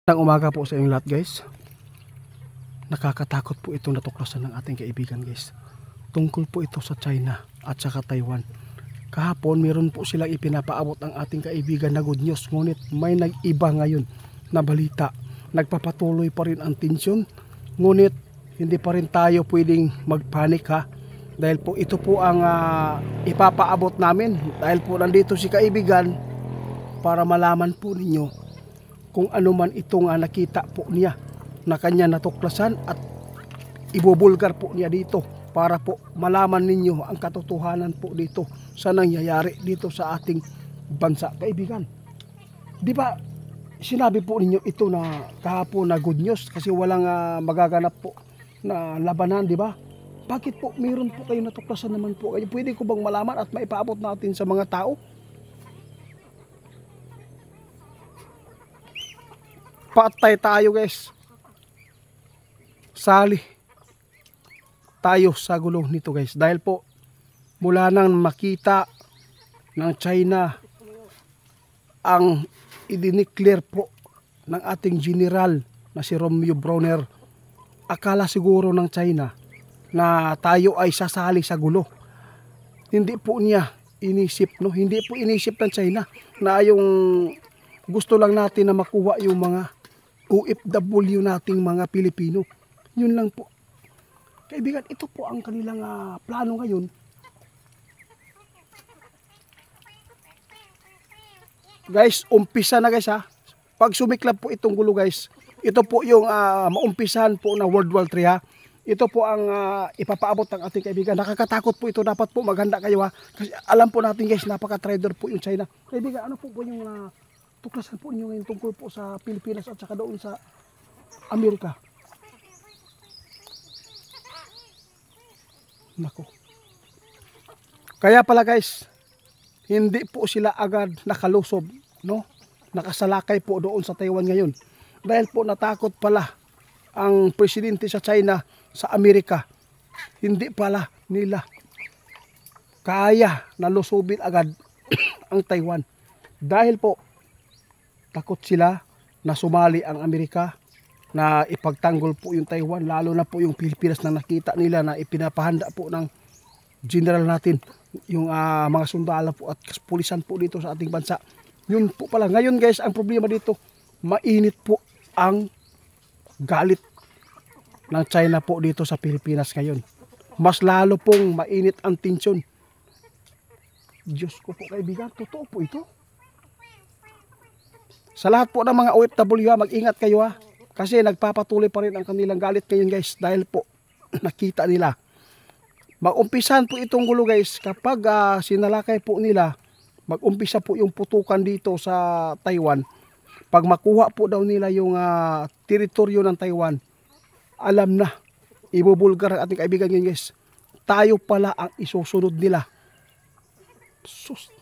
Magandang umaga po sa inyong lahat, guys. Nakakatakot po itong natuklasan ng ating kaibigan, guys. Tungkol po ito sa China at saka Taiwan. Kahapon meron po silang ipinapaabot ang ating kaibigan na good news. Ngunit may nag-iba ngayon na balita. Nagpapatuloy pa rin ang tensyon. Ngunit hindi pa rin tayo pwedeng magpanik, ha. Dahil po ito po ang ipapaabot namin. Dahil po nandito si kaibigan para malaman po ninyo kung ano man itong nakita po niya na kanya natuklasan at ibubulgar po niya dito para po malaman ninyo ang katotohanan po dito sa nangyayari dito sa ating bansa, kaibigan. Di ba sinabi po ninyo ito na kahapon na good news kasi walang magaganap po na labanan, di ba? Bakit po mayroon po kayo natuklasan naman po kayo? Pwede ko bang malaman at maipaabot natin sa mga tao? Patay tayo, guys. Sali tayo sa gulo nito, guys. Dahil po mula nang makita ng China ang idineclare po ng ating general na si Romeo Brawner, akala siguro ng China na tayo ay sasali sa gulo. Hindi po niya inisip, no? Hindi po inisip ng China na yung gusto lang natin na makuha yung mga OFW nating mga Pilipino. Yun lang po. Kaibigan, ito po ang kanilang plano ngayon. Guys, umpisa na, guys, ha. Pag sumiklab po itong gulo, guys, ito po yung maumpisahan po na World War III, ha. Ito po ang ipapaabot ng ating kaibigan. Nakakatakot po ito. Dapat po maghanda kayo, ha. Kasi alam po natin, guys, napaka-trader po yung China. Kaibigan, ano po yung tuklasan po niyo ngayon tungkol po sa Pilipinas at saka doon sa Amerika? Nako. Kaya pala, guys, hindi po sila agad nakalusob, no? Nakasalakay po doon sa Taiwan ngayon. Dahil po natakot pala ang presidente sa China sa Amerika. Hindi pala nila kaya nalusubin agad ang Taiwan. Dahil po takot sila na sumali ang Amerika na ipagtanggol po yung Taiwan, lalo na po yung Pilipinas na nakita nila na ipinapahanda po ng general natin, yung mga sundalo po at pulisan po dito sa ating bansa. Yun po pala. Ngayon, guys, ang problema dito, mainit po ang galit ng China po dito sa Pilipinas ngayon. Mas lalo pong mainit ang tensyon. Diyos ko po, kaibigan, totoo po ito. Sa lahat po ng mga OFW, mag-ingat kayo, ha. Kasi nagpapatuloy pa rin ang kanilang galit ngayon, guys. Dahil po nakita nila. Mag-umpisahan po itong gulo, guys. Kapag sinalakay po nila, mag-umpisa po yung putukan dito sa Taiwan. Pag makuha po daw nila yung teritoryo ng Taiwan, alam na, ibubulgar ang ating kaibigan ngayon, guys. Tayo pala ang isusunod nila. Sus.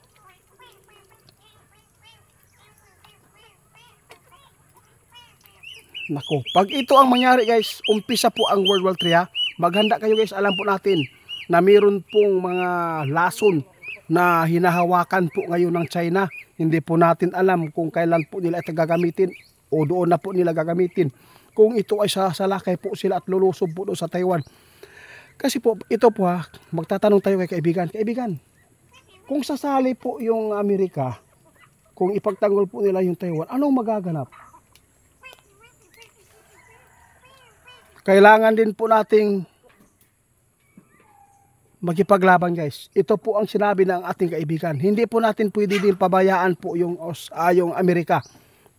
Nako, pag ito ang mangyari, guys, umpisa po ang World War III, ha? Maghanda kayo, guys. Alam po natin na mayroon pong mga lason na hinahawakan po ngayon ng China. Hindi po natin alam kung kailan po nila ito gagamitin o doon na po nila gagamitin. Kung ito ay sasalakay po sila at lulusob po doon sa Taiwan. Kasi po, ito po, ha, magtatanong tayo kay kaibigan. Kaibigan, kung sasali po yung Amerika, kung ipagtanggol po nila yung Taiwan, anong magaganap? Kailangan din po nating magipaglaban, guys. Ito po ang sinabi ng ating kaibigan. Hindi po natin pwede din pabayaan po yung Amerika.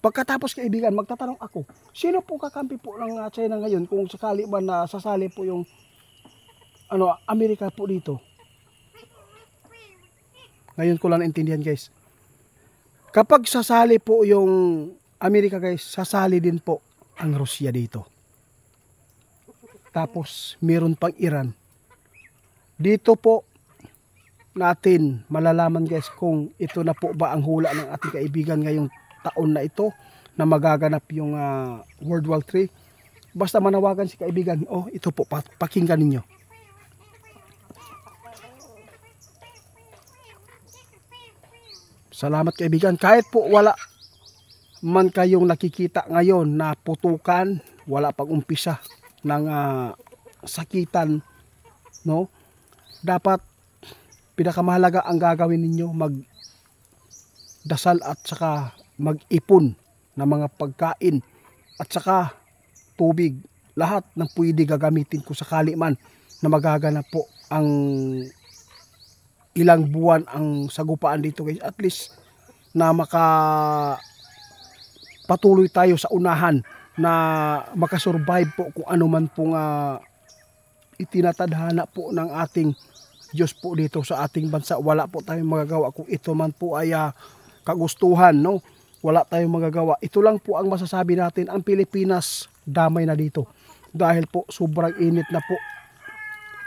Pagkatapos, kaibigan, magtatanong ako, sino po kakampi po ng China ngayon kung sakali man na sasali po yung Amerika po dito? Ngayon ko lang naintindihan, guys. Kapag sasali po yung Amerika, guys, sasali din po ang Russia dito. Tapos, meron pang Iran. Dito po natin malalaman, guys, kung ito na po ba ang hula ng ating kaibigan ngayong taon na ito na magaganap yung World War III. Basta manawagan si kaibigan, ito po, pakinggan ninyo. Salamat, kaibigan. Kahit po wala man kayong nakikita ngayon na putukan, wala pang umpisa ng sakitan, no? Dapat pinakamahalaga ang gagawin ninyo, magdasal at saka mag-ipon ng mga pagkain at saka tubig. Lahat ng pwede gagamitin kung sakali man na magaganap po ang ilang buwan ang sagupaan dito guys. At least na patuloy tayo sa unahan na makasurvive po kung ano man pong itinatadhana po ng ating Diyos po dito sa ating bansa. Wala po tayong magagawa kung ito man po ay kagustuhan, no? Wala tayong magagawa. Ito lang po ang masasabi natin, ang Pilipinas damay na dito. Dahil po sobrang init na po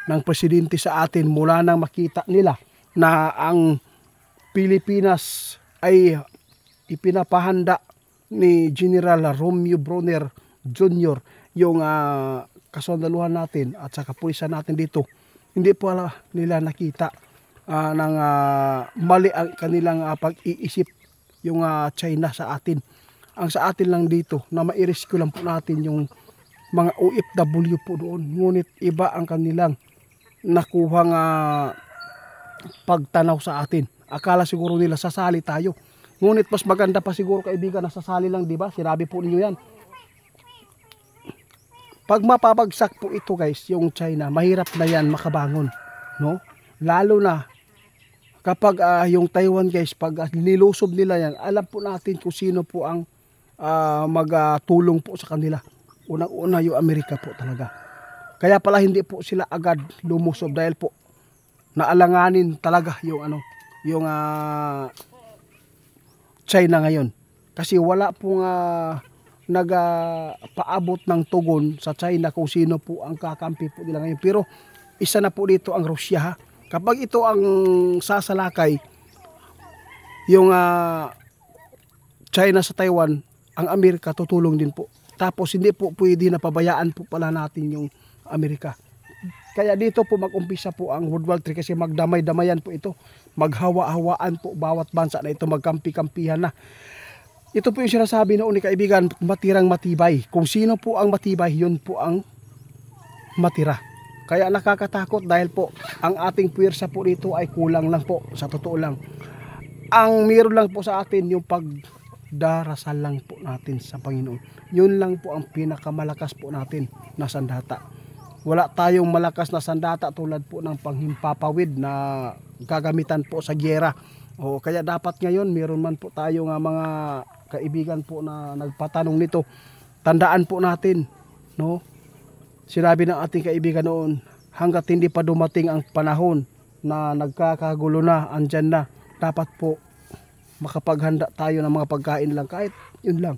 ng presidente sa atin mula nang makita nila na ang Pilipinas ay ipinapahanda ni General Romeo Bronner Jr. yung kasundaluhan natin at saka pulisan natin dito. Hindi po nila nakita ng mali ang kanilang pag-iisip yung China sa atin. Ang sa atin lang dito na ma-rescue lang po natin yung mga OFW po doon. Ngunit iba ang kanilang nakuhang pagtanaw sa atin. Akala siguro nila sasali tayo. Ngunit mas maganda pa siguro kaibigan na sasali lang, di ba? Sinabi po ninyo yan. Pag mapabagsak po ito guys, yung China, mahirap na yan makabangon, no? Lalo na kapag yung Taiwan guys, pag nilusob nila yan, alam po natin kung sino po ang magtulong po sa kanila. Unang-una yung Amerika po talaga. Kaya pala hindi po sila agad lumusob dahil po naalanganin talaga yung China ngayon. Kasi wala pong nagpaabot ng tugon sa China kung sino po ang kakampi po nila ngayon. Pero isa na po dito ang Rusya ha. Kapag ito ang sasalakay, yung China sa Taiwan, ang Amerika tutulong din po. Tapos hindi po pwede na pabayaan po pala natin yung Amerika. Kaya dito po mag-umpisa po ang World War III kasi magdamay-damayan po ito. Maghawa-hawaan po bawat bansa na ito, magkampi-kampihan na. Ito po yung sinasabi noon ni kaibigan, matirang matibay. Kung sino po ang matibay, yun po ang matira. Kaya nakakatakot dahil po ang ating puwersa po dito ay kulang lang po, sa totoo lang. Ang meron lang po sa atin yung pagdarasal lang po natin sa Panginoon. Yun lang po ang pinakamalakas po natin na sandata. Wala tayong malakas na sandata tulad po ng panghimpapawid na gagamitan po sa gyera. O kaya dapat ngayon meron man po tayo nga mga kaibigan po na nagpatanong nito. Tandaan po natin, no? Sinabi ng ating kaibigan noon, hangga't hindi pa dumating ang panahon na nagkakagulo na, andyan na, dapat po makapaghanda tayo ng mga pagkain lang, kahit yun lang.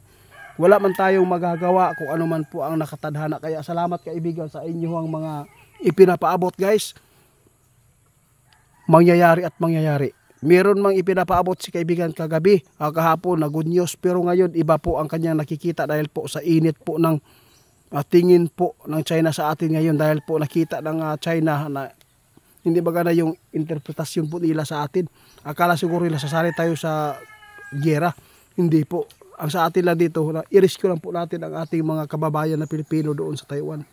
Wala man tayong magagawa kung ano man po ang nakatadhana. Kaya salamat kaibigan sa inyo ang mga ipinapaabot guys. Mangyayari at mangyayari. Meron mang ipinapaabot si kaibigan kagabi, kahapon na good news, pero ngayon iba po ang kanyang nakikita dahil po sa init po ng tingin po ng China sa atin ngayon, dahil po nakita ng China na hindi bagana yung interpretasyon po nila sa atin. Akala siguro nila sasali tayo sa gyera. Hindi po. Ang sa atin lang dito, i-rescue lang po natin ang ating mga kababayan na Pilipino doon sa Taiwan.